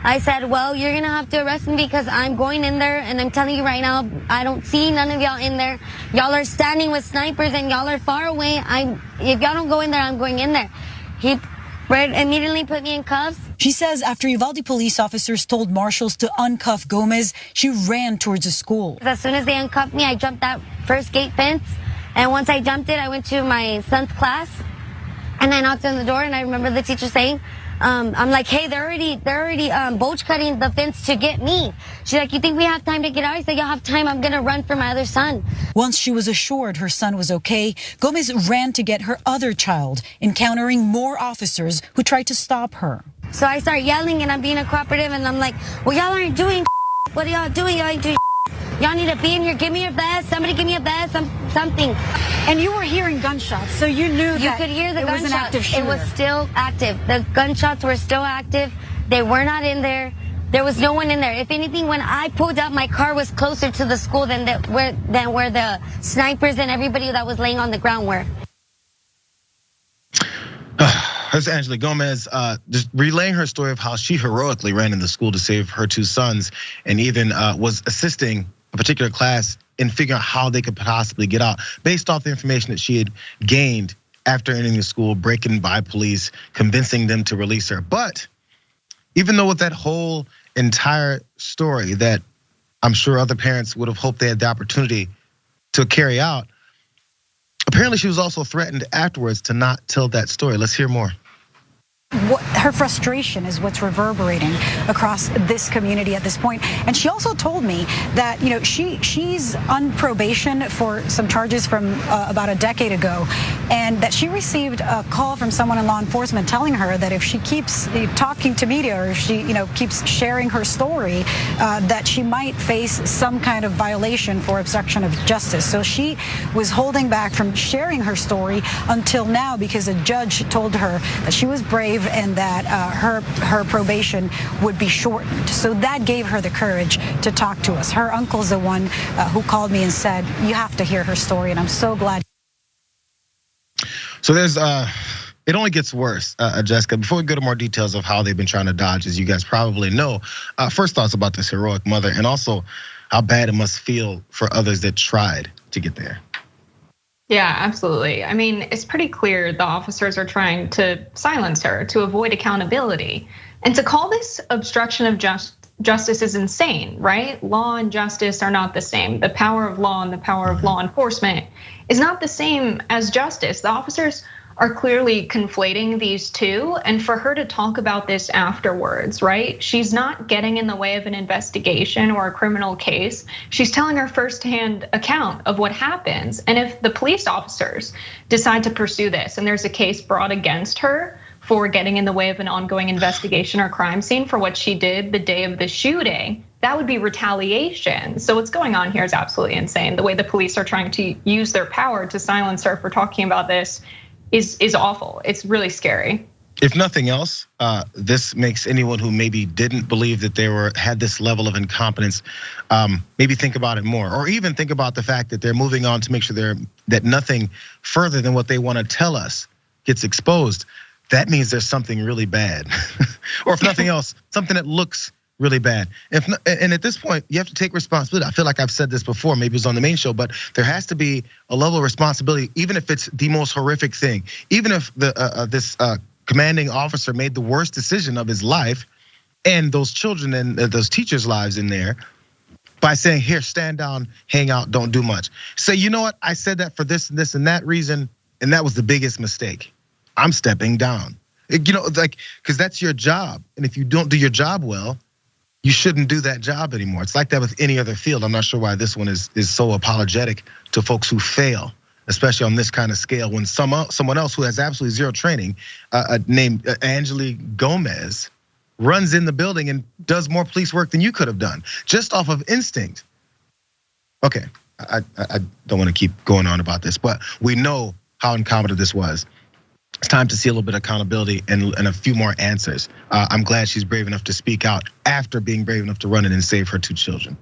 I said, well, you're gonna have to arrest me because I'm going in there, and I'm telling you right now, I don't see none of y'all in there. Y'all are standing with snipers and y'all are far away. If y'all don't go in there, I'm going in there. He immediately put me in cuffs. She says after Uvalde police officers told marshals to uncuff Gomez, she ran towards the school. As soon as they uncuffed me, I jumped that first gate fence. And once I jumped it, I went to my son's class and I knocked on the door, and I remember the teacher saying, I'm like, hey, they're already bulge cutting the fence to get me. She's like, you think we have time to get out? I said, y'all have time. I'm gonna run for my other son. Once she was assured her son was okay, Gomez ran to get her other child, encountering more officers who tried to stop her. So I start yelling, and I'm being a cooperative, and I'm like, well, y'all aren't doing what are y'all doing? Y'all ain't doing. Y'all need to be in here. Give me your vest. Somebody give me a vest. Something. And you were hearing gunshots, so you knew you could hear the gunshots. Was an active shooter. It was still active. The gunshots were still active. They were not in there. There was no one in there. If anything, when I pulled up, my car was closer to the school than where the snipers and everybody that was laying on the ground were. That's Angela Gomez, just relaying her story of how she heroically ran in the school to save her two sons, and even was assisting a particular class in figuring out how they could possibly get out based off the information that she had gained after entering the school, breaking by police, convincing them to release her. But even though with that whole entire story that I'm sure other parents would have hoped they had the opportunity to carry out, apparently she was also threatened afterwards to not tell that story. Let's hear more. Her frustration is what's reverberating across this community at this point. And she also told me that she's on probation for some charges from about a decade ago, and that she received a call from someone in law enforcement telling her that if she keeps talking to media, or if she keeps sharing her story, that she might face some kind of violation for obstruction of justice. So she was holding back from sharing her story until now because a judge told her that she was brave and that her probation would be shortened. So that gave her the courage to talk to us. Her uncle's the one who called me and said, you have to hear her story, and I'm so glad. So there's, it only gets worse, Jessica. Before we go to more details of how they've been trying to dodge, as you guys probably know, first thoughts about this heroic mother, and also how bad it must feel for others that tried to get there. Yeah, absolutely. I mean, it's pretty clear the officers are trying to silence her to avoid accountability. And to call this obstruction of justice is insane, right? Law and justice are not the same. The power of law and the power of law enforcement is not the same as justice. The officers are clearly conflating these two, and for her to talk about this afterwards, right? She's not getting in the way of an investigation or a criminal case. She's telling her firsthand account of what happens. And if the police officers decide to pursue this and there's a case brought against her for getting in the way of an ongoing investigation or crime scene for what she did the day of the shooting, that would be retaliation. So what's going on here is absolutely insane. The way the police are trying to use their power to silence her for talking about this is awful. It's really scary. If nothing else, this makes anyone who maybe didn't believe that they had this level of incompetence, maybe think about it more, or even think about the fact that they're moving on to make sure that nothing further than what they want to tell us gets exposed. That means there's something really bad, or if nothing else, something that looks really bad. And at this point, you have to take responsibility. I feel like I've said this before, maybe it was on the main show, but there has to be a level of responsibility, even if it's the most horrific thing. Even if this commanding officer made the worst decision of his life, and those children and those teachers' lives in there, by saying, here, stand down, hang out, don't do much. Say, you know what, I said that for this and this and that reason, and that was the biggest mistake. I'm stepping down. Because that's your job. And if you don't do your job well, you shouldn't do that job anymore. It's like that with any other field. I'm not sure why this one is so apologetic to folks who fail, especially on this kind of scale, when someone else who has absolutely zero training, named Angela Gomez, runs in the building and does more police work than you could have done, just off of instinct. Okay, I don't want to keep going on about this, but we know how incompetent this was. It's time to see a little bit of accountability and a few more answers. I'm glad she's brave enough to speak out after being brave enough to run in and save her two children.